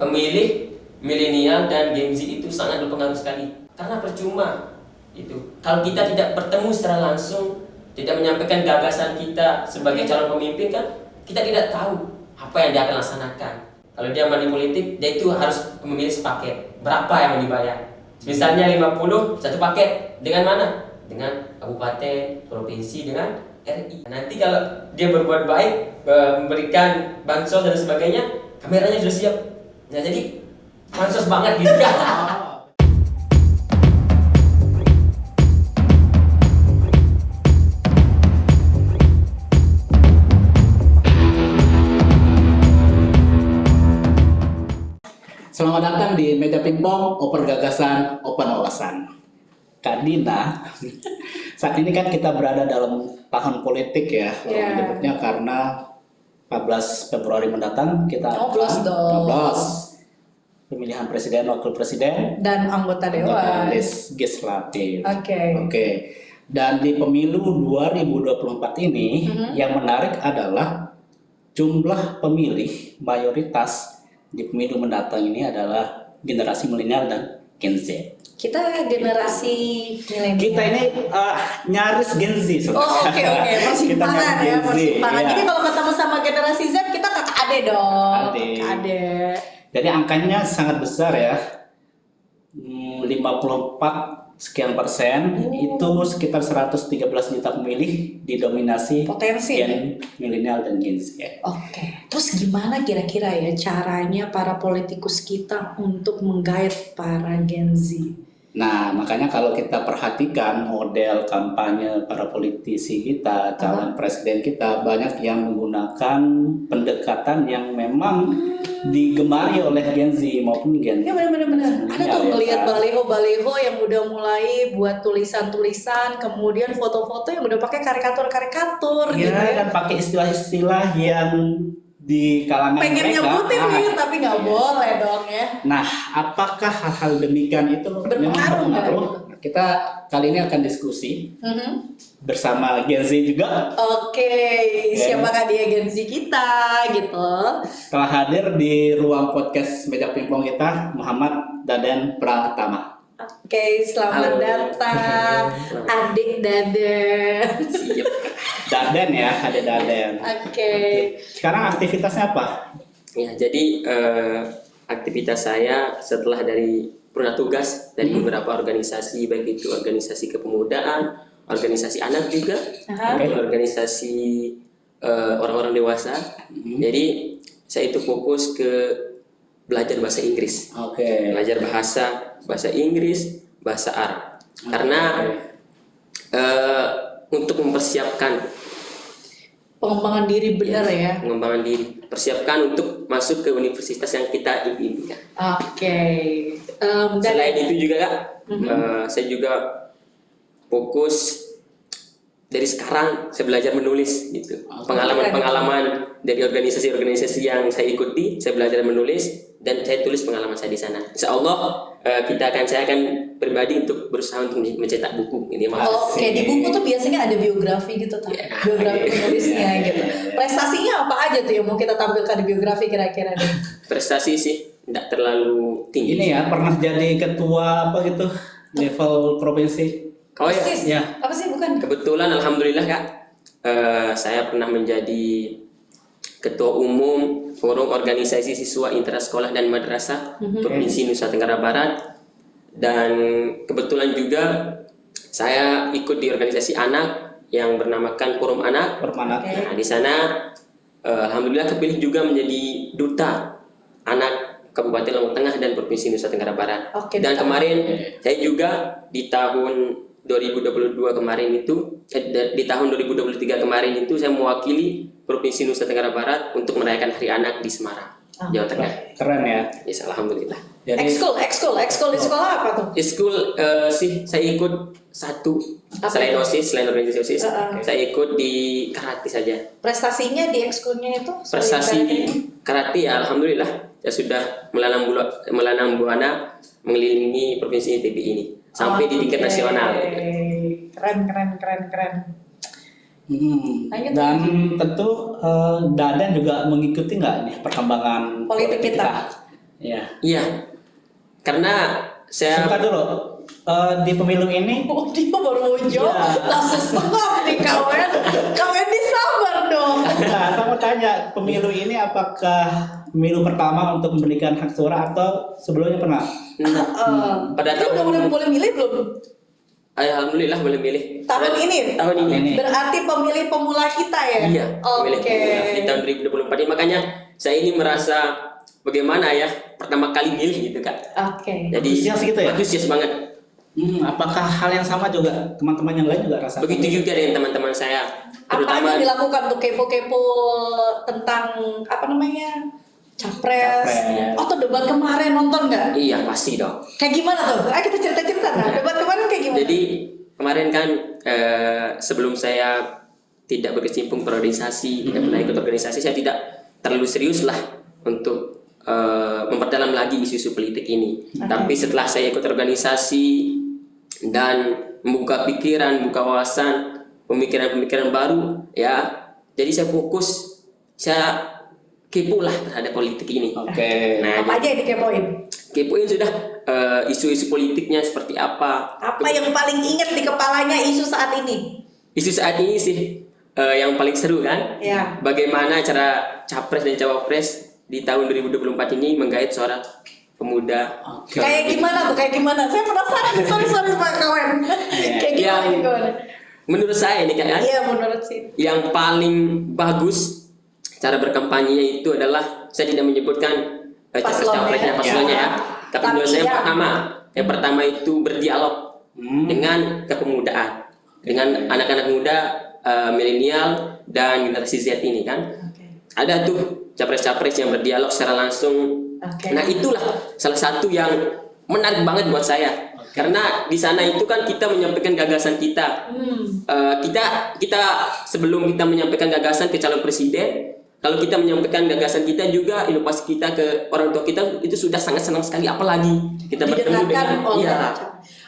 pemilih milenial dan Gen Z itu sangat berpengaruh sekali. Karena percuma itu kalau kita tidak bertemu secara langsung, tidak menyampaikan gagasan kita sebagai calon pemimpin, kan kita tidak tahu apa yang dia akan laksanakan. Kalau dia money politik, dia itu harus memilih sepaket. Berapa yang mau dibayar? Misalnya 50 satu paket. Dengan mana? Dengan kabupaten, provinsi, dengan RI. Nanti kalau dia berbuat baik, memberikan bansos dan sebagainya, kameranya sudah siap. Nah, jadi bansos banget gitu kan. Selamat datang di Meja Pingpong, Oper Gagasan, Open Wawasan. Kak Dina, saat ini kan kita berada dalam tahun politik ya, kalau menyebutnya, karena 14 Februari mendatang kita akan 14 pemilihan presiden, wakil presiden, dan anggota dewan legislatif. Oke. Dan di pemilu 2024 ini yang menarik adalah jumlah pemilih mayoritas di pemilu mendatang ini adalah generasi milenial dan Gen Z. Kita generasi milenial. Kita ini nyaris Gen Z sebenarnya. Oke. Persimpangan ya, persimpangan. Iya. Jadi kalau ketemu sama generasi Z, kita kakak ade dong. Kakak ade. Jadi angkanya sangat besar ya. 54 sekian persen, itu sekitar 113 juta pemilih didominasi Potensi Gen milenial dan Gen Z. Oke. Terus gimana kira-kira ya caranya para politikus kita untuk menggait para Gen Z? Nah, makanya kalau kita perhatikan model kampanye para politisi kita, calon presiden kita, banyak yang menggunakan pendekatan yang memang digemari oleh Gen Z maupun Gen Z. Ya benar. Ada tuh ngelihat baliho yang udah mulai buat tulisan-tulisan, kemudian foto-foto yang udah pakai karikatur-karikatur Ya, gitu ya. dan pakai istilah-istilah yang di kalangan Pengen mereka. nyebutin nih, tapi nggak boleh dong ya. Nah, apakah hal-hal demikian itu memang berpengaruh? Kita kali ini akan diskusi bersama Gen Z juga. Oke, siapakah dia Gen Z kita gitu? Telah hadir di ruang podcast Meja Pingpong kita Muhammad Daden Pratama. Oke, selamat datang adik Daden. Siap. Daden ya, ada Daden. Oke. Sekarang aktivitasnya apa? Ya, jadi aktivitas saya setelah dari purna tugas dari beberapa organisasi, baik itu organisasi kepemudaan, organisasi anak juga, organisasi orang-orang dewasa. Jadi saya itu fokus ke belajar bahasa Inggris, belajar bahasa Inggris, bahasa Arab, karena untuk mempersiapkan Pengembangan diri benar ya. pengembangan diri, persiapkan untuk masuk ke universitas yang kita impikan. Oke. Selain itu juga Kak, saya juga fokus dari sekarang saya belajar menulis gitu. Pengalaman-pengalaman dari organisasi-organisasi yang saya ikuti, saya belajar menulis dan saya tulis pengalaman saya di sana. Insya Allah saya akan pribadi untuk berusaha untuk mencetak buku ini. Oke, di buku tuh biasanya ada biografi gitu kan, biografi penulisnya gitu. Prestasinya apa aja tuh yang mau kita tampilkan di biografi kira-kira nih? Prestasi sih tidak terlalu tinggi. Ini ya, pernah jadi ketua apa gitu level provinsi. Oh ya, Persis. ya. Apa sih bukan? Kebetulan alhamdulillah Kak, saya pernah menjadi Ketua Umum Forum Organisasi Siswa Intrasekolah dan Madrasah Provinsi Nusa Tenggara Barat, dan kebetulan juga saya ikut di organisasi anak yang bernamakan Forum Anak. Nah, di sana alhamdulillah kepilih juga menjadi duta anak Kabupaten Lombok Tengah dan Provinsi Nusa Tenggara Barat. Dan kemarin saya juga di tahun 2022 kemarin itu, di tahun 2023 kemarin itu saya mewakili Provinsi Nusa Tenggara Barat untuk merayakan Hari Anak di Semarang, Jawa Tengah. Keren ya. Yes, alhamdulillah. Jadi Ekskul di sekolah apa tuh? School sih saya ikut satu selain OSIS, selain organisasi OSIS, saya ikut di karate saja. Prestasinya di ekskulnya itu? Prestasi karate ya alhamdulillah saya sudah melanang buana mengelilingi provinsi NTB ini sampai di tingkat nasional. Keren. Dan tentu Daden juga mengikuti nggak ini perkembangan politik kita. Iya. Iya, karena saya Sebentar dulu. Di pemilu ini Oh, dia baru mau jawab, Iya. langsung stop nih kawan. Kawan disabar dong. nah, saya mau tanya, pemilu ini apakah pemilu pertama untuk memberikan hak suara atau sebelumnya pernah? pada Dia udah tahun boleh milih belum? alhamdulillah boleh milih Tahun ini? tahun ini. Ini. Berarti pemilih pemula kita ya? Iya, Oke. pemilih pemula di tahun 2024 ini. Makanya saya ini merasa bagaimana ya pertama kali milih gitu Kak. Oke. Jadi Antusias gitu ya? antusias banget. Apakah hal yang sama juga teman-teman yang lain juga rasakan? Begitu juga dengan teman-teman saya, Apa terutama yang dilakukan untuk kepo-kepo tentang apa namanya? Capres. Capres. Atau debat kemarin nonton nggak? iya pasti dong. Kayak gimana tuh? Ayo kita cerita-cerita nah. Debat kemarin kayak gimana? Jadi kemarin kan sebelum saya tidak berkecimpung berorganisasi, tidak pernah ikut organisasi, saya tidak terlalu serius lah untuk memperdalam lagi isu-isu politik ini. Tapi setelah saya ikut organisasi dan membuka pikiran, membuka wawasan, pemikiran-pemikiran baru, ya, jadi saya fokus, saya kepo lah terhadap politik ini. Oke. Nah, Apa aja yang dikepoin? kepoin sudah isu-isu politiknya seperti apa. Apa yang paling inget di kepalanya isu saat ini? Isu saat ini sih yang paling seru kan? Ya. Bagaimana cara capres dan cawapres di tahun 2024 ini menggait suara pemuda. Oke. Kayak gimana tuh? Kayak gimana? Saya penasaran. Sorry Pak Kawan. Kayak gimana? Yang- Kayak gimana? Menurut saya ini kan Iya menurut sih. yang paling bagus cara berkampanye itu adalah saya tidak menyebutkan capres-capresnya, paslonnya ya. Tapi menurut saya yang pertama itu berdialog dengan kepemudaan, dengan anak-anak muda, milenial dan generasi Z ini kan. Oke. Ada tuh capres-capres yang berdialog secara langsung. Oke. Nah itulah salah satu yang menarik banget buat saya. Karena di sana itu kan kita menyampaikan gagasan kita. Kita sebelum kita menyampaikan gagasan ke calon presiden, kalau kita menyampaikan gagasan kita juga inovasi kita ke orang tua kita itu sudah sangat senang sekali. Apalagi kita bertemu Didengarkan dengan oleh iya,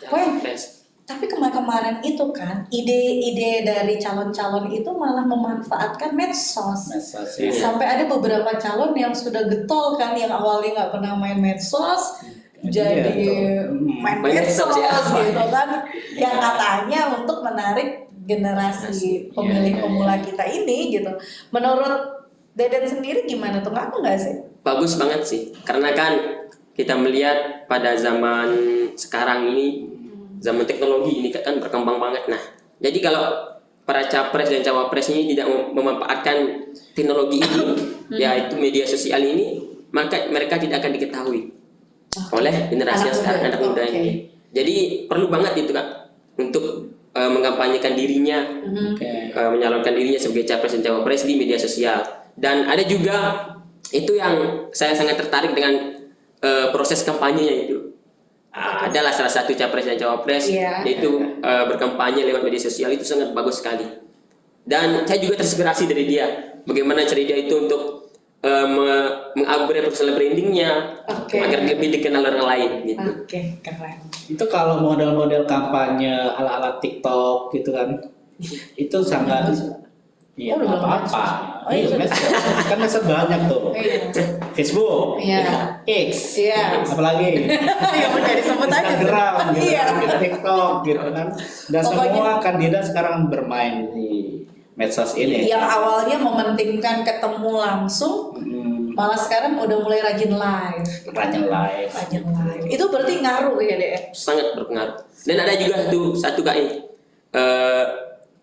Wen, capres. tapi kemarin itu kan ide-ide dari calon-calon itu malah memanfaatkan medsos. Medsos, Iya. ya. Sampai ada beberapa calon yang sudah getol kan, yang awalnya nggak pernah main medsos, Iya, jadi betul. main Main medsos medsos, ya. gitu kan, yang katanya untuk menarik generasi pemilih pemula kita ini gitu. Menurut Deden sendiri gimana tuh? Ngaku nggak sih? Bagus banget sih, karena kan kita melihat pada zaman sekarang ini, zaman teknologi ini kan berkembang banget. Nah, jadi kalau para capres dan cawapres ini tidak memanfaatkan teknologi ini, yaitu media sosial ini, maka mereka tidak akan diketahui oleh generasi yang sekarang, anak muda ini. Jadi perlu banget itu Kak untuk mengkampanyekan dirinya, menyalurkan dirinya sebagai capres dan cawapres di media sosial. Dan ada juga itu yang saya sangat tertarik dengan proses kampanyenya itu. Adalah salah satu capres dan cawapres yaitu berkampanye lewat media sosial itu sangat bagus sekali. Dan saya juga terinspirasi dari dia. Bagaimana cara dia itu untuk mengupgrade personal brandingnya agar lebih dikenal orang lain gitu. Oke, keren. Itu kalau model-model kampanye ala-ala TikTok gitu kan, itu sangat iya Oh, udah nggak apa-apa. Oh, iya. Iya, medsos. Kan medsos banyak tuh. Iya. Facebook, Iya. X, Iya. apalagi Ya udah disebut aja. Instagram, gitu, Iya. kan, TikTok, gitu kan. Dan Pokoknya- semua kandidat sekarang bermain di medsos ini. Yang awalnya mementingkan ketemu langsung, malah sekarang udah mulai rajin live. Rajin live. Rajin live. Itu berarti ngaruh ya deh. Sangat berpengaruh. Dan ada juga satu Kak ini.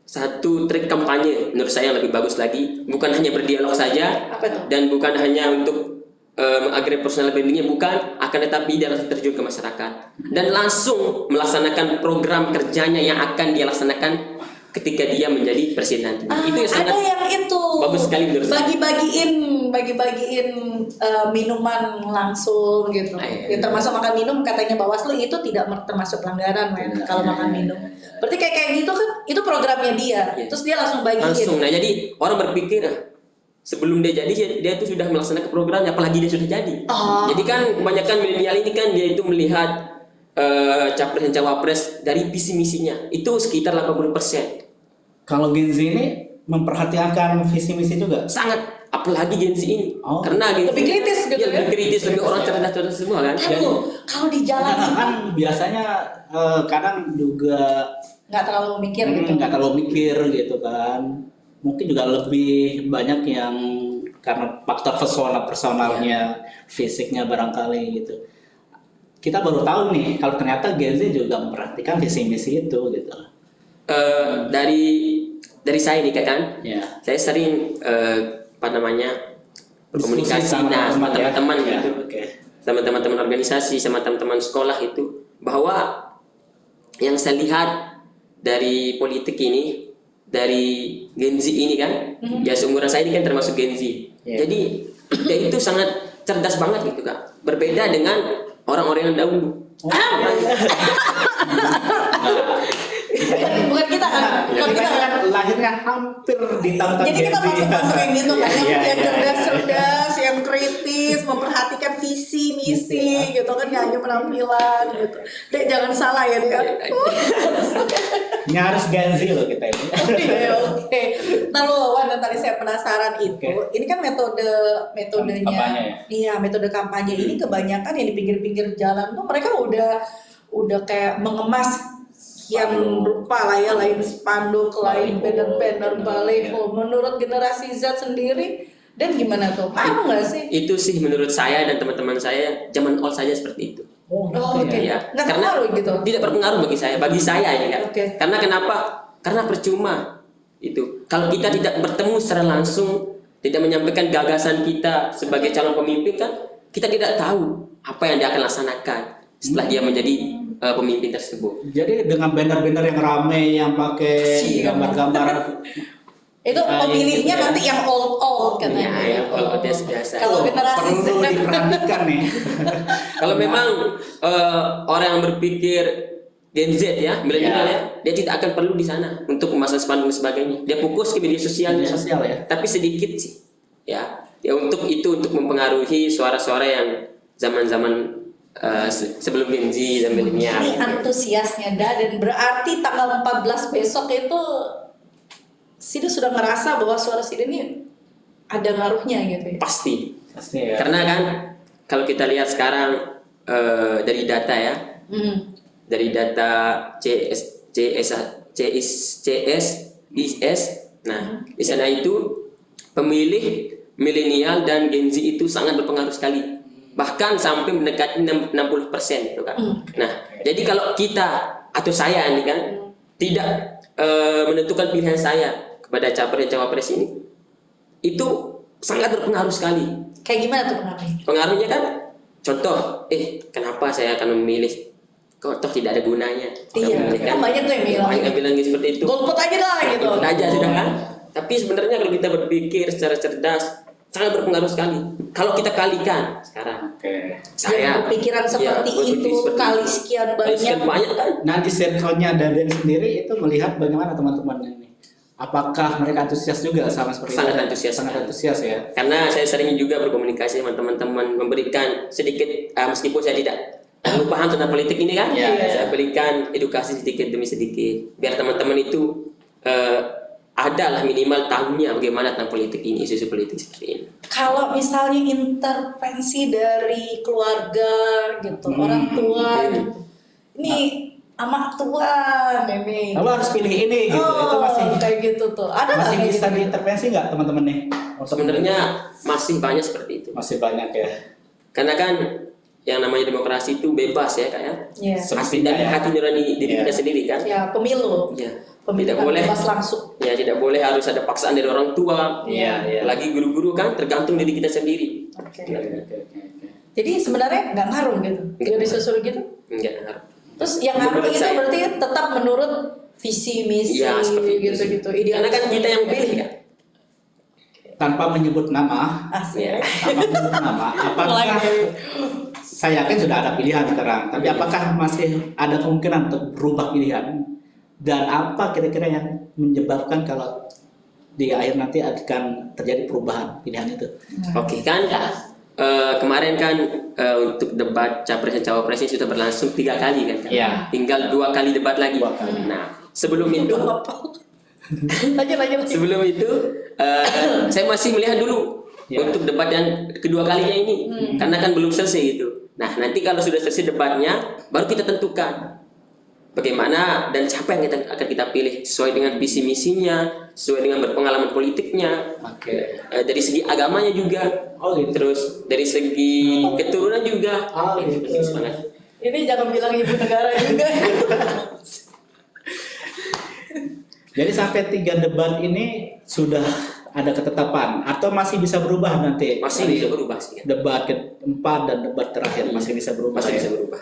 Satu trik kampanye menurut saya yang lebih bagus lagi, bukan hanya berdialog saja. Apa tuh? Dan bukan hanya untuk mengupgrade personal brandingnya, bukan, akan tetapi dia langsung terjun ke masyarakat dan langsung melaksanakan program kerjanya yang akan dia laksanakan ketika dia menjadi presiden nanti. Itu yang sangat ada yang itu bagus sekali menurut saya. bagi-bagiin minuman langsung gitu. Ya, termasuk makan minum katanya Bawaslu itu tidak termasuk pelanggaran men kalau makan minum. Berarti kayak gitu kan itu programnya dia. Terus dia langsung bagiin. Langsung. Nah, jadi orang berpikir sebelum dia jadi dia itu sudah melaksanakan programnya, apalagi dia sudah jadi. Jadi kan kebanyakan milenial ini kan dia itu melihat capres dan cawapres dari visi misinya itu sekitar 80%. Kalau Gen Z ini memperhatikan visi misi juga. Sangat, apalagi Gen Z ini. Oh. Karena Gen Z Lebih kritis gitu ya, ya? lebih kritis, lebih orang cerdas-cerdas semua kan. Kalau di jalan Karena itu kan biasanya kadang juga nggak terlalu mikir gitu. nggak terlalu mikir gitu kan. Mungkin juga lebih banyak yang karena faktor personalnya, fisiknya barangkali gitu. Kita baru tahu nih kalau ternyata Gen Z juga memperhatikan visi misi itu gitu. Dari saya nih Kak, kan, Ya. saya sering apa namanya berkomunikasi Diskusi sama sama teman-teman ya. teman-teman Ya, gitu, oke. sama teman-teman organisasi, sama teman-teman sekolah itu, bahwa yang saya lihat dari politik ini, dari Gen Z ini kan, ya seumuran saya ini kan termasuk Gen Z. Yeah. Jadi dia itu sangat cerdas banget gitu Kak. Berbeda dengan orang-orang yang dahulu. Bukan kita kan, bukan Kita kita kan. kan lahirnya hampir di tahun-tahun Jadi kita Gen Z. masuk yang gitu kan, Iya, yang iya. cerdas-cerdas, yang kritis, memperhatikan visi misi gitu kan, nggak hanya penampilan gitu. Dek jangan salah ya Dek. Ini harus Gen Z loh kita ini. Oke. Nah lo Wan, dan tadi saya penasaran itu, Oke. ini kan metodenya, Kampanye ya? iya metode kampanye ini kebanyakan yang di pinggir-pinggir jalan tuh mereka udah kayak mengemas yang rupa lah ya, lain spanduk, lain banner-banner baliho. Menurut generasi Z sendiri, dan gimana tuh? Pengaruh nggak sih? Itu sih menurut saya dan teman-teman saya zaman old saja seperti itu. Oh, Oh, oke. Ya, Nggak pengaruh gitu? Tidak berpengaruh bagi saya ini kan. Oke. Karena kenapa? Karena percuma itu. Kalau kita tidak bertemu secara langsung, tidak menyampaikan gagasan kita sebagai calon pemimpin kan, kita tidak tahu apa yang dia akan laksanakan setelah dia menjadi pemimpin tersebut. Jadi dengan banner-banner yang rame yang pakai gambar-gambar Itu pemilihnya nanti yang old katanya. Ya, yang old biasa. Kalau generasi Z perlu diperhatikan nih. Kalau memang orang yang berpikir Gen Z ya, milenial ya, dia tidak akan perlu di sana untuk memasang spanduk dan sebagainya. Dia fokus ke media sosial, Media sosial ya. Tapi sedikit sih, ya untuk itu, untuk mempengaruhi suara-suara yang zaman-zaman sebelum Gen Z dan milenial. Ini antusiasnya dan berarti tanggal 14 besok itu Sido sudah ngerasa bahwa suara Sido ini ada ngaruhnya gitu ya. Pasti. Pasti ya. Karena kan kalau kita lihat sekarang dari data ya, dari data IS, nah di sana itu pemilih milenial dan Gen Z itu sangat berpengaruh sekali, bahkan sampai mendekati 60% gitu kan. Nah jadi kalau kita atau saya ini kan tidak menentukan pilihan saya kepada capres dan cawapres ini, itu sangat berpengaruh sekali. Kayak gimana tuh pengaruhnya? Pengaruhnya kan, contoh, kenapa saya akan memilih? Kok toh tidak ada gunanya. Iya, kan banyak tuh yang bilang. Banyak yang bilang seperti itu. Golput aja lah gitu. Golput aja sudah kan. Tapi sebenarnya kalau kita berpikir secara cerdas, sangat berpengaruh sekali. Kalau kita kalikan sekarang, Oke. saya Berpikiran seperti itu kali sekian kali sekian banyak. banyak kan. Nah di circle-nya Daden sendiri itu melihat bagaimana teman-teman ini? Apakah mereka antusias juga sama seperti Sangat itu? antusias. Sangat antusias ya. Karena saya sering juga berkomunikasi dengan teman-teman, memberikan sedikit, meskipun saya tidak paham tentang politik ini kan, Iya. saya berikan edukasi sedikit demi sedikit, biar teman-teman itu adalah minimal tahunya bagaimana tentang politik ini, isu-isu politik seperti ini. Kalau misalnya intervensi dari keluarga gitu, orang tua gitu. Ini amak tua ini. Kamu harus pilih ini gitu. Itu masih kayak gitu tuh. Ada nggak masih kayak bisa gitu? diintervensi nggak teman-teman nih? Untuk- Sebenarnya masih banyak seperti itu. masih banyak ya. Karena kan yang namanya demokrasi itu bebas ya kayak Iya. hati dan hati nurani diri Iya. kita sendiri kan. Ya, pemilu. Ya, Pemilu tidak kan boleh. bebas langsung. Ya tidak boleh harus ada paksaan dari orang tua. Iya. Lagi guru-guru kan tergantung diri kita sendiri. Oke. Oke. Jadi sebenarnya nggak ngaruh gitu. Dia disusul gitu. Enggak harus. Terus yang ngaruh Menurut itu saya. berarti tetap menurut visi misi Ya seperti itu. gitu-gitu. Karena kan kita yang pilih kan. Tanpa menyebut nama, Asik. Ya. tanpa menyebut nama, apakah saya yakin sudah ada pilihan sekarang, tapi apakah masih ada kemungkinan untuk berubah pilihan? Dan apa kira-kira yang menyebabkan kalau di akhir nanti akan terjadi perubahan pilihan itu? Oke kan kemarin kan untuk debat capres dan cawapres ini sudah berlangsung 3 kali kan. Iya. Tinggal 2 kali debat lagi. 2 kali. Nah sebelum itu Lanjut. Sebelum itu saya masih melihat dulu Ya. untuk debat yang kedua kalinya ini, karena kan belum selesai itu. Nah, nanti kalau sudah selesai debatnya, baru kita tentukan bagaimana dan siapa yang akan kita pilih sesuai dengan visi misinya, sesuai dengan berpengalaman politiknya, Oke. dari segi agamanya juga, Oh gitu. terus dari segi keturunan juga. Oh, gitu. Bagus banget. Ini jangan bilang ibu negara juga. Jadi sampai 3 debat ini sudah ada ketetapan atau masih bisa berubah nanti? Masih Dari bisa berubah sih. Debat keempat dan debat terakhir masih bisa berubah. Masih ya? bisa berubah.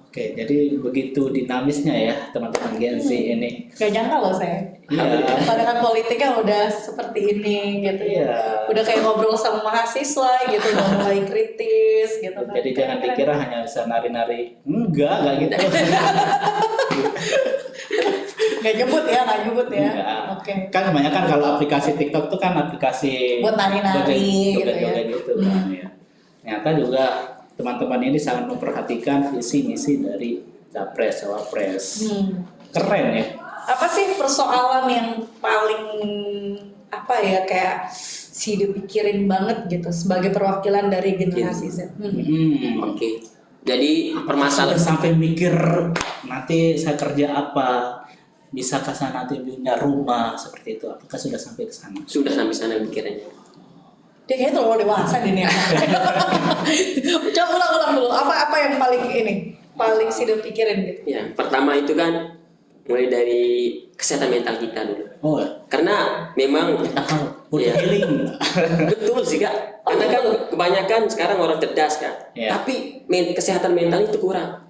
Oke, jadi begitu dinamisnya ya teman-teman Gen Z ini. Gak nyangka loh saya. Iya. Padahal politiknya udah seperti ini gitu. Iya. Udah kayak ngobrol sama mahasiswa gitu, udah mulai kritis gitu kan. Jadi jangan Keren-keren. dikira hanya bisa nari-nari. Enggak gitu. Nggak nyebut ya. Enggak. Oke. Kan kebanyakan kalau aplikasi TikTok tuh kan aplikasi Buat nari-nari gitu ya. joget-joget gitu kan ya. Ternyata juga teman-teman ini sangat memperhatikan visi misi dari Capres Cawapres. Keren ya. Apa sih persoalan yang paling apa ya kayak si dipikirin banget gitu sebagai perwakilan dari generasi Z? Oke. Jadi Sudah permasalahan sampai mikir nanti saya kerja apa, bisakah saya nanti punya rumah seperti itu? Apakah sudah sampai ke sana? sudah sampai sana pikirannya. Dia kayaknya terlalu dewasa deh nih. Coba ulang dulu. Apa yang paling si dipikirin gitu? Ya, pertama itu kan mulai dari kesehatan mental kita dulu. Oh, Karena memang butuh Iya. healing. betul sih Kak. Karena kan kebanyakan sekarang orang cerdas kan. Iya. Tapi kesehatan mental itu kurang.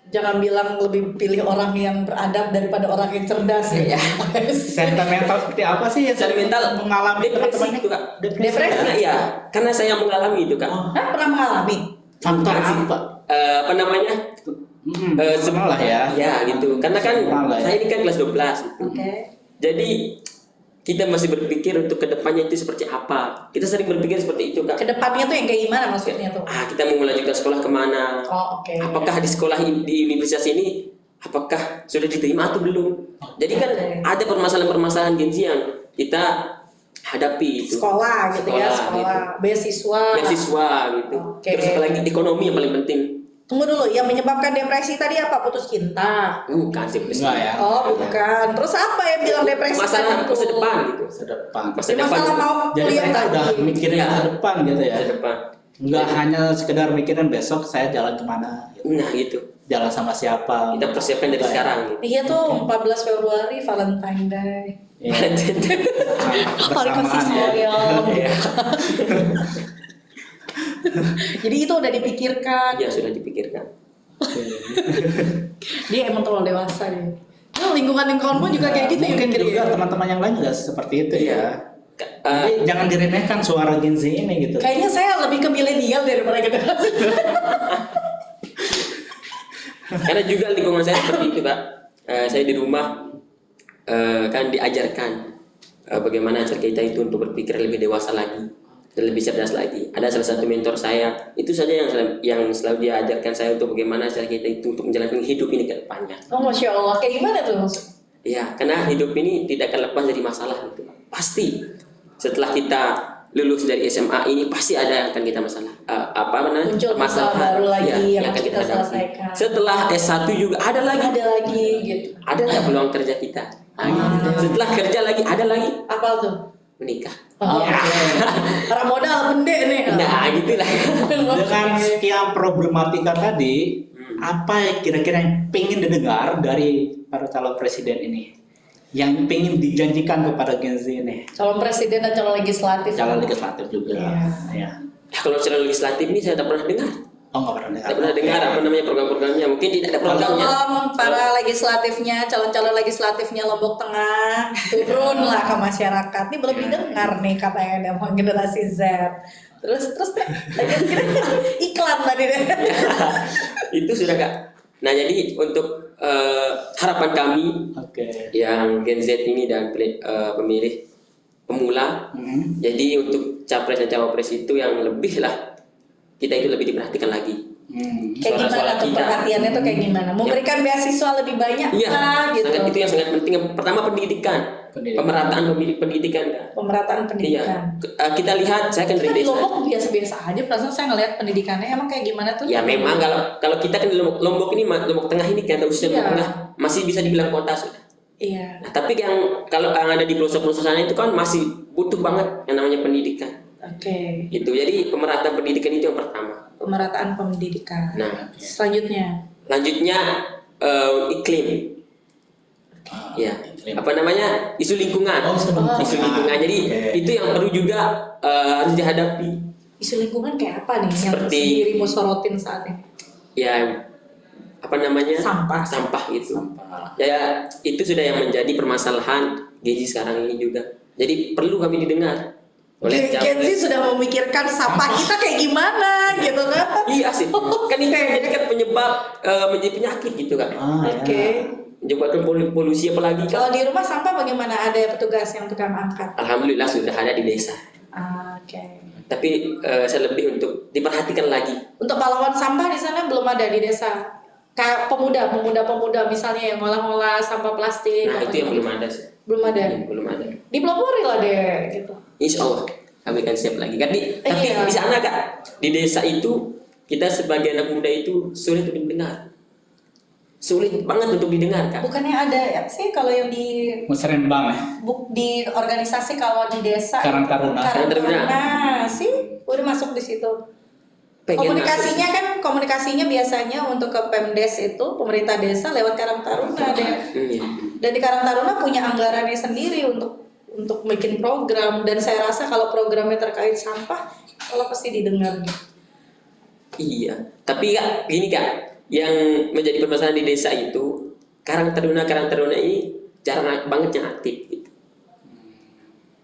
Jangan bilang lebih pilih orang yang beradab daripada orang yang cerdas ya. Kesehatan mental seperti apa sih yang Kesehatan mental mengalami depresi teman-teman itu Kak. Depresi? Karena, iya, karena saya mengalami itu Kak. Oh. Hah, pernah mengalami? Faktor apa? Apa namanya? Semua lah ya. Ya gitu. Karena kan Semua lah ya. saya ini kan kelas 12 gitu. Oke. Jadi kita masih berpikir untuk kedepannya itu seperti apa. Kita sering berpikir seperti itu Kak. Kedepannya tuh yang kayak gimana maksudnya tuh? Kita mau melanjutkan sekolah kemana? Oh, oke. Apakah di sekolah di universitas ini apakah sudah diterima atau belum? Jadi kan Oke. ada permasalahan-permasalahan Gen Z yang kita hadapi itu. Sekolah gitu ya, Sekolah, sekolah, beasiswa. Beasiswa gitu. Oke. Terus apalagi ekonomi yang paling penting. Tunggu dulu, yang menyebabkan depresi tadi apa? Putus cinta. Bukan sih Enggak ya. Oh, bukan. Terus apa yang bilang depresi Masalah tadi tuh? masa depan gitu. Masa depan. Masa Ya, depan. masalah gitu. mau Jadi kuliah mereka udah lagi. mikirin Iya. masa depan gitu ya. Masa depan. Enggak hanya sekedar mikirin besok saya jalan kemana, gitu. Nah gitu. Jalan sama siapa. Kita persiapkan dari Enggak ya. sekarang gitu. Iya tuh, 14 Februari Valentine Day. Iya. Nah, Hari kasih bersamaan ya. sayang. Iya. Jadi itu udah dipikirkan. Ya sudah dipikirkan. Dia emang terlalu dewasa dia. Nah, lingkungan pun juga kayak gitu ya Mungkin mikirnya. juga teman-teman yang lain juga seperti itu Iya. ya. Jadi jangan diremehkan suara Gen Z ini gitu. Kayaknya saya lebih ke milenial daripada generasi. Karena juga lingkungan saya seperti itu Kak. Saya di rumah kan diajarkan bagaimana cara kita itu untuk berpikir lebih dewasa lagi dan lebih cerdas lagi. Ada salah satu mentor saya itu saja yang selalu diajarkan saya untuk bagaimana cara kita itu untuk menjalankan hidup ini ke depannya. Oh, Masya Allah. Kayak gimana tuh maksudnya? Iya, karena hidup ini tidak akan lepas dari masalah itu. Pasti setelah kita lulus dari SMA ini pasti ada yang akan kita masalah Muncul masalah baru lagi yang harus kita hadapi. selesaikan. Setelah S1 juga ada lagi. Ada lagi gitu. Ada nggak peluang kerja kita? Gitu. Setelah kerja lagi ada lagi Apa tuh? menikah. Oh, Ya. Karena modal gede nih. Nah, gitulah. Dengan sekian problematika tadi, apa yang kira-kira yang pengen didengar dari para calon presiden ini? Yang pengen dijanjikan kepada Gen Z ini? Calon presiden dan calon legislatif. Calon legislatif juga. Iya. Ya. Ya, kalau secara legislatif ini saya tak pernah dengar. Oh, nggak pernah dengar. Tak pernah dengar apa namanya program-programnya. Mungkin tidak ada programnya. Tolong para legislatifnya, calon-calon legislatifnya Lombok Tengah turunlah ke masyarakat. Ini belum didengar nih katanya sama generasi Z. Terus deh, kira-kira iklan tadi deh. Itu sudah Kak. Nah, jadi untuk harapan kami Oke. yang Gen Z ini dan pemilih pemula, jadi untuk capres dan cawapres itu yang lebih lah, kita itu lebih diperhatikan lagi. Kayak gimana Suara-suara tuh kita. perhatiannya tuh kayak gimana? Memberikan beasiswa lebih banyak Iya, lah gitu. itu yang sangat penting. Yang pertama pendidikan. pemerataan pendidikan Kak. Pemerataan Iya. pendidikan. Kita lihat, saya kan Kita dari di desa. Lombok biasa-biasa aja, perasaan saya ngelihat pendidikannya emang kayak gimana tuh? Ya memang kalau kita kan di Lombok ini, Lombok Tengah ini kan, khususnya Lombok Iya. Tengah masih bisa dibilang kota sudah. Iya. Nah, tapi kalau yang ada di pelosok-pelosok sana itu kan masih butuh banget yang namanya pendidikan. Oke. Itu jadi pemerataan pendidikan itu yang pertama. Pemerataan pendidikan. Nah, Selanjutnya. lanjutnya iklim. Ya, apa namanya, isu lingkungan. Isu lingkungan. Jadi itu yang perlu juga harus dihadapi. Isu lingkungan kayak apa nih yang Seperti- sendiri mau sorotin saat ini? Ya, apa namanya, Sampah. itu. Ya, itu sudah yang menjadi permasalahan Gen Z sekarang ini juga. Jadi perlu kami didengar oleh Gen Z sudah memikirkan sampah kita kayak gimana gitu kan? Iya sih, kan ini jadi kan penyebab menjadi penyakit gitu kan. Oke. Menyebabkan polusi apalagi Kalau kan. di rumah sampah bagaimana? Ada petugas yang tukang angkat? Alhamdulillah sudah ada di desa. Oke. Tapi saya lebih untuk diperhatikan lagi. Untuk pahlawan sampah di sana belum ada di desa. Kayak pemuda misalnya yang ngolah-ngolah sampah plastik. Nah, itu yang belum ada sih. Belum ada. Belum ada. Dipelopori lah deh gitu. Insya Allah kami akan siap lagi. Tapi Iya. di sana Kak, di desa itu kita sebagai anak muda itu sulit untuk didengar. Sulit banget untuk didengar Kak. Bukannya ada ya sih kalau yang di Musrembang ya. di organisasi kalau di desa Karang itu, Taruna. Karang Karang Taruna. Taruna sih udah masuk di situ. Pengen Komunikasinya biasanya untuk ke Pemdes itu pemerintah desa lewat Karang Taruna deh. Iya. Dan di Karang Taruna punya anggarannya sendiri untuk bikin program, dan saya rasa kalau programnya terkait sampah kalau pasti didengar gitu. Iya. Tapi Kak, gini Kak, yang menjadi permasalahan di desa itu Karang Taruna ini jarang banget yang aktif gitu.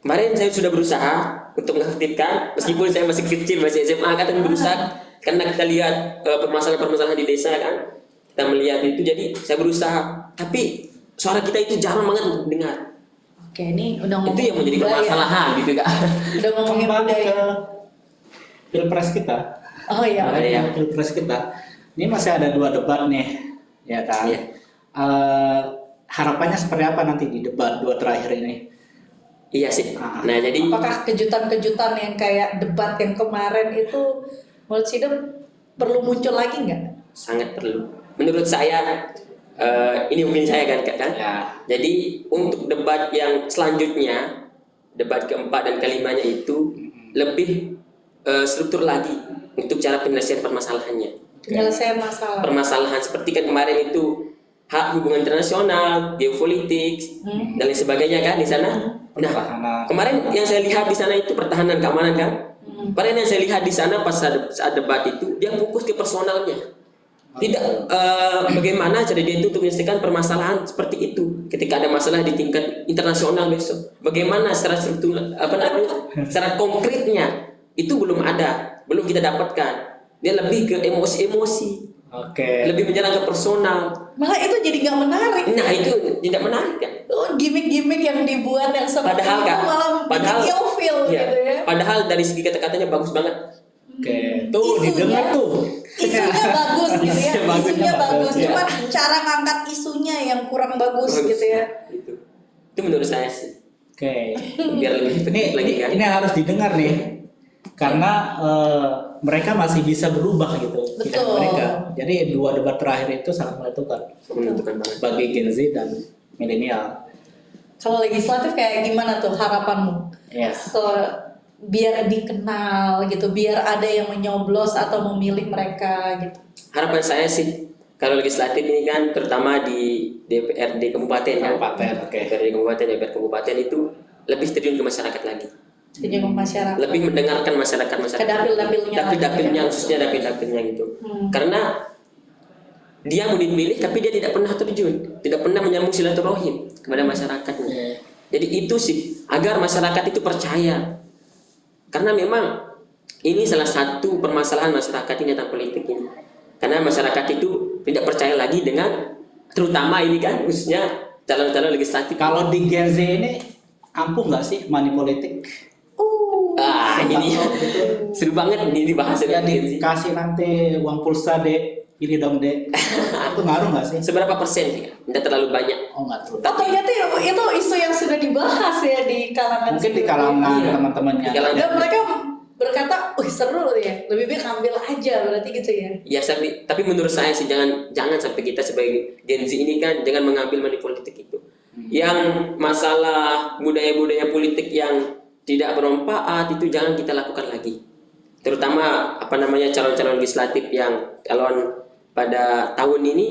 Kemarin saya sudah berusaha untuk mengaktifkan, meskipun saya masih kecil, masih SMA kan, tapi berusaha karena kita lihat permasalahan-permasalahan di desa kan, kita melihat itu, jadi saya berusaha, tapi suara kita itu jarang banget untuk dengar. Oke, ini udah Itu yang menjadi budaya. permasalahan gitu Kak. Udah ngomongin Kembali budaya. ke pilpres kita. Oh iya. Nah, iya. Pilpres kita. Ini masih ada 2 debat nih, ya kan? Iya. Harapannya seperti apa nanti di debat 2 terakhir ini? Iya sih. Nah jadi Apakah kejutan-kejutan yang kayak debat yang kemarin itu menurut Sidem perlu muncul lagi nggak? sangat perlu. Menurut saya, ini opini saya kan Kak, kan? Ya. Jadi untuk debat yang selanjutnya, debat keempat dan kelimanya itu lebih struktur lagi untuk cara penyelesaian permasalahannya. Penyelesaian masalah. Permasalahan seperti kan kemarin itu hak hubungan internasional, geopolitik, dan lain sebagainya kan di sana. Nah, Pertahanan. kemarin yang saya lihat di sana itu pertahanan keamanan kan. Kemarin yang saya lihat di sana pas saat debat itu dia fokus ke personalnya. Tidak bagaimana cara dia itu untuk menyelesaikan permasalahan seperti itu. Ketika ada masalah di tingkat internasional besok, bagaimana secara struktur secara konkretnya itu belum ada, belum kita dapatkan. Dia lebih ke emosi-emosi. Oke. Lebih menyerang ke personal. Malah itu jadi nggak menarik. Nah itu tidak menarik kan. Gimmick-gimmick yang dibuat yang seperti Padahal itu kan, malah bikin ilfeel iya. gitu ya. Padahal dari segi kata-katanya bagus banget. Oke. Tuh didengar tuh. Isunya bagus gitu ya. Isunya bagus. ya. Cuman cara ngangkat isunya yang kurang bagus gitu ya. Itu menurut saya sih. Oke. Biar lebih efektif lagi kan. Ini harus didengar nih. Karena mereka masih bisa berubah gitu pilihan Betul. mereka. Jadi 2 debat terakhir itu sangat menentukan Menentukan banget. bagi Gen Z dan milenial. Kalau legislatif kayak gimana tuh harapanmu? Ya. So, biar dikenal gitu, biar ada yang menyoblos atau memilih mereka gitu. Harapan saya sih kalau legislatif ini kan terutama di DPRD kabupaten kan. Kabupaten, oke. DPRD kabupaten, DPR kabupaten itu lebih terjun ke masyarakat lagi. Setuju sama masyarakat. Lebih mendengarkan masyarakat. Ke dapil-dapilnya. Dapil-dapilnya khususnya dapil-dapilnya gitu. Karena dia mau dipilih tapi dia tidak pernah terjun, tidak pernah menyambung silaturahim kepada masyarakatnya. Jadi itu sih agar masyarakat itu percaya. Karena memang ini salah satu permasalahan masyarakat ini tentang politik ini. Karena masyarakat itu tidak percaya lagi dengan terutama ini kan khususnya calon-calon legislatif. Kalau di Gen Z ini ampuh nggak sih money politik? Ini seru banget ini dibahas Ya ya, dikasih nanti uang pulsa deh pilih dong deh. Itu ngaruh nggak sih? Seberapa persen ya? Tidak terlalu banyak. Oh nggak terlalu. Oh ternyata itu isu yang sudah dibahas ya di kalangan Mungkin di sipil. kalangan Iya. teman-temannya. Di kalangan- Dan mereka berkata, wih seru ya, lebih baik ambil aja berarti gitu ya. Ya, tapi menurut saya sih jangan sampai kita sebagai Gen Z ini kan jangan mengambil money politik itu. Yang masalah budaya-budaya politik yang tidak bermanfaat itu jangan kita lakukan lagi. Terutama calon-calon legislatif yang calon pada tahun ini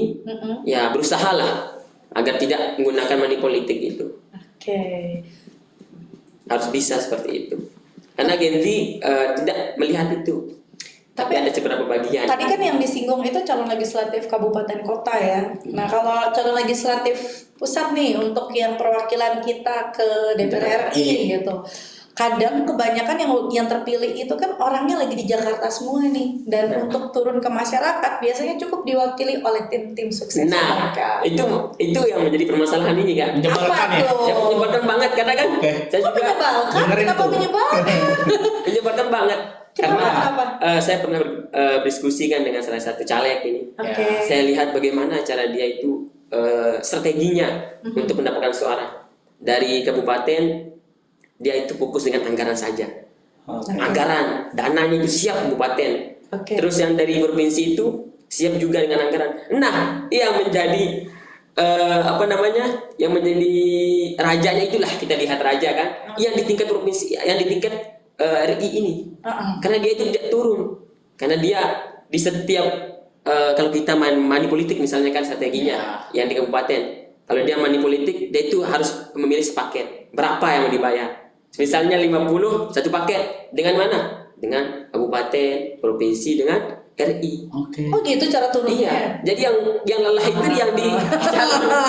ya berusahalah agar tidak menggunakan money politik itu. Oke. Harus bisa seperti itu. Karena Gen Z tidak melihat itu. Tapi ada beberapa bagian. Tadi kan yang disinggung itu calon legislatif kabupaten kota ya. Nah kalau calon legislatif pusat nih untuk yang perwakilan kita ke DPR RI gitu. Kadang kebanyakan yang terpilih itu kan orangnya lagi di Jakarta semua nih. Dan untuk turun ke masyarakat biasanya cukup diwakili oleh tim-tim sukses Nah, mereka. itu yang menjadi permasalahan ini kan. Menyebalkan ya. Apa tuh? Yang menyebalkan banget karena kan Oke. saya Kok juga menyebalkan? dengerin Kenapa tuh. menyebalkan? menyebalkan banget. Kenapa? Kenapa? Saya pernah berdiskusi kan dengan salah satu caleg ini. Oke. Saya lihat bagaimana cara dia itu strateginya untuk mendapatkan suara. Dari kabupaten dia itu fokus dengan anggaran saja. Oke. Anggaran, dananya itu siap kabupaten. Oke. Terus yang dari provinsi itu siap juga dengan anggaran. Nah, yang menjadi yang menjadi rajanya itulah kita lihat raja kan, yang di tingkat provinsi, yang di tingkat RI ini. Karena dia itu tidak turun. Karena dia di setiap kalau kita main money politik misalnya kan strateginya yang di kabupaten. Kalau dia money politik, dia itu harus memilih sepaket. Berapa yang mau dibayar? Misalnya 50 satu paket dengan mana? Dengan kabupaten, provinsi dengan RI. Oke. Oh gitu cara turunnya. Iya. Jadi yang lelah itu yang di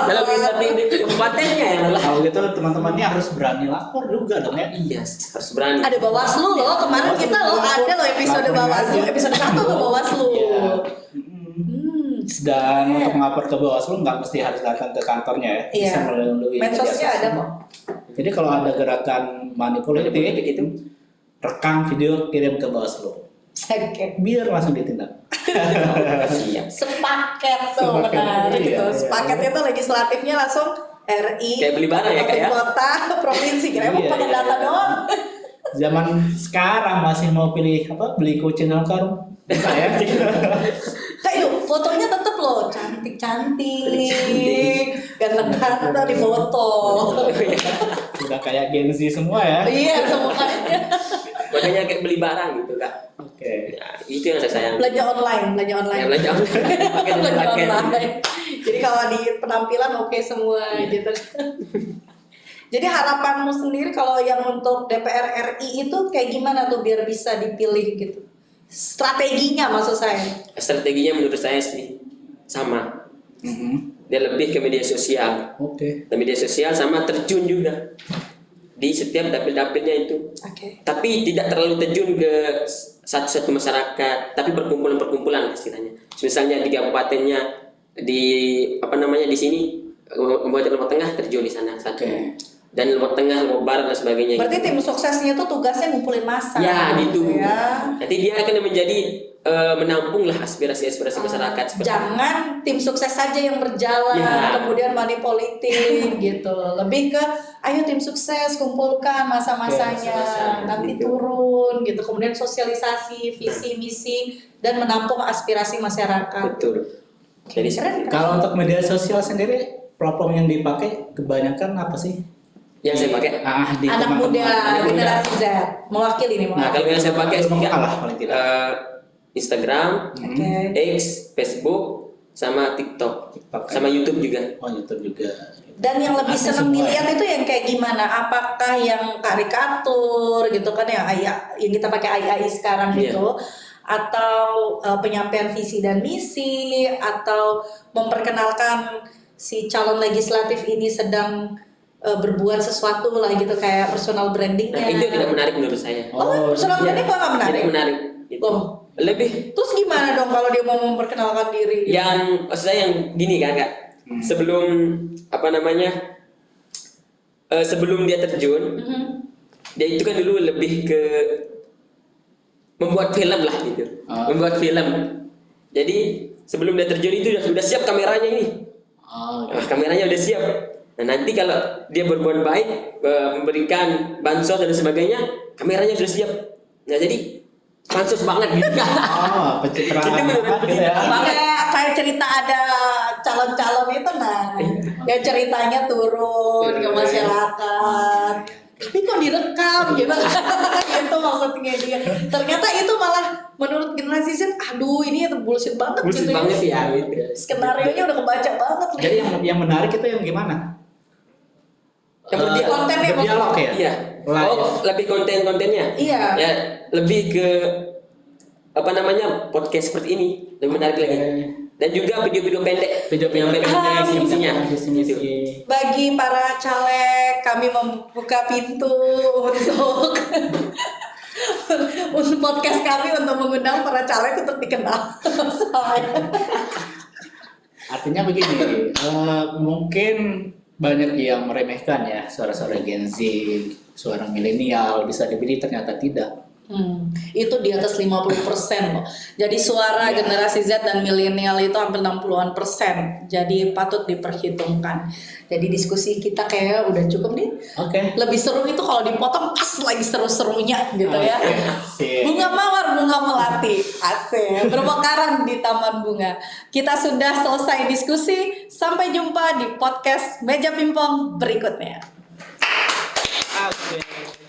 dalam strategi kabupatennya yang lelah. Kalau gitu teman-temannya harus berani lapor juga dong ya. Iya, harus berani. Ada Bawaslu loh, kemarin Bawaslu kita loh juga. ada loh episode Laporin Bawaslu, aja. episode 1 ke Bawaslu. Iya. Dan Oke. untuk melapor ke Bawaslu nggak mesti harus datang ke kantornya ya. Iya. Bisa melalui Medsosnya ada kok. Jadi kalau ada gerakan money politik itu rekam video kirim ke Bawaslu. Oke. Biar langsung ditindak. siap. Sepaket tuh Sepaket, menarik iya, gitu. iya. Sepaket itu legislatifnya langsung RI, Kayak beli barang ya, Kak, ya? kota, provinsi, kira Iya, pakai iya. data doang. Zaman sekarang masih mau pilih beli kucing dalam karung. Enggak ya? Kayak yuk, fotonya tetep loh cantik-cantik, ganteng-ganteng di foto. Sudah kayak Gen Z semua ya. Iya semuanya. Makanya kayak beli barang gitu Kak. Oke. Ya, itu yang saya sayang. Belanja online. Ya, belanja online. Pakai Belanja pakai. online. Jadi kalau di penampilan oke semua gitu. Jadi harapanmu sendiri kalau yang untuk DPR RI itu kayak gimana tuh biar bisa dipilih gitu? Strateginya maksud saya. Strateginya menurut saya sih sama. Dia lebih ke media sosial. Oke. Dan media sosial sama terjun juga di setiap dapil-dapilnya itu. Oke. Tapi tidak terlalu terjun ke satu-satu masyarakat, tapi perkumpulan-perkumpulan istilahnya. Misalnya di kabupatennya di sini Kabupaten Lombok Tengah terjun di sana satu. Oke. Dan Lombok Tengah, Lombok Barat dan sebagainya. Berarti gitu. tim suksesnya tuh tugasnya ngumpulin massa. Ya, gitu. Ya. Nanti dia akan menjadi menampung lah aspirasi-aspirasi masyarakat. seperti Jangan tim sukses saja yang berjalan, Ya. kemudian money politik gitu. Lebih ke, ayo tim sukses kumpulkan masa-masanya, Oke, masa-masa, nanti gitu. turun gitu. Kemudian sosialisasi, visi misi dan menampung aspirasi masyarakat. Betul. Jadi Keren, kan? Kalau untuk media sosial sendiri, platform yang dipakai kebanyakan apa sih? yang saya pakai. Di Anak teman-teman. muda, Anak muda. generasi Z, mewakili nih. Nah, kalau yang saya pakai Lokal juga lah paling tidak. Instagram, Oke. X, Facebook, sama TikTok, TikTok, sama YouTube juga. Oh, YouTube juga. Dan yang lebih Ada senang semua dilihat ya? itu yang kayak gimana? Apakah yang karikatur gitu kan yang kita pakai AI sekarang Iya. gitu, atau penyampaian visi dan misi, atau memperkenalkan si calon legislatif ini sedang berbuat sesuatu lah gitu kayak personal brandingnya. Nah, itu tidak menarik menurut saya. Oh, personal branding kok nggak menarik? Tidak menarik. Gitu. Oh. Lebih Terus gimana dong kalau dia mau memperkenalkan diri? yang maksud saya yang gini kan Kak. Sebelum sebelum dia terjun, Mhm. dia itu kan dulu lebih ke membuat film lah gitu. Ah. Membuat film. Jadi sebelum dia terjun itu sudah siap kameranya ini. Oh, Nah, kameranya udah siap. Nah, nanti kalau dia berbuat baik, memberikan bansos dan sebagainya, kameranya sudah siap. Nah, jadi pansos banget gitu kan. oh pencitraan Itu benar-benar gitu ya. Kayak cerita ada calon-calon itu yang ceritanya turun ke masyarakat. Tapi kok direkam gitu itu maksudnya dia. Ternyata itu malah menurut generasi Z, aduh ini bullshit banget Bullshit gitu banget ya. ya gitu. Skenario-nya udah kebaca banget. Jadi yang menarik itu yang gimana? Yang berdialog. Kontennya Berdialog ya? Iya. Live. Oh, lebih kontennya. Iya. Ya, lebih ke apa namanya? Podcast seperti ini. Lebih menarik lagi. Dan juga video-video pendek. Video-video pendek, isinya. visi-misi. Bagi para caleg, kami membuka pintu untuk untuk podcast kami untuk mengundang para caleg untuk dikenal. Artinya begini, mungkin banyak yang meremehkan ya suara-suara Gen Z, suara milenial, bisa dipilih ternyata tidak. Itu di atas 50% loh. Jadi suara Ya. generasi Z dan milenial itu hampir 60-an%. Jadi patut diperhitungkan. Jadi diskusi kita kayaknya udah cukup nih. Oke. Lebih seru itu kalau dipotong pas lagi seru-serunya gitu ya. Sip. Bunga mawar, bunga melati, asik, bermekaran di taman bunga. Kita sudah selesai diskusi. Sampai jumpa di podcast Meja Pimpong berikutnya. Oke.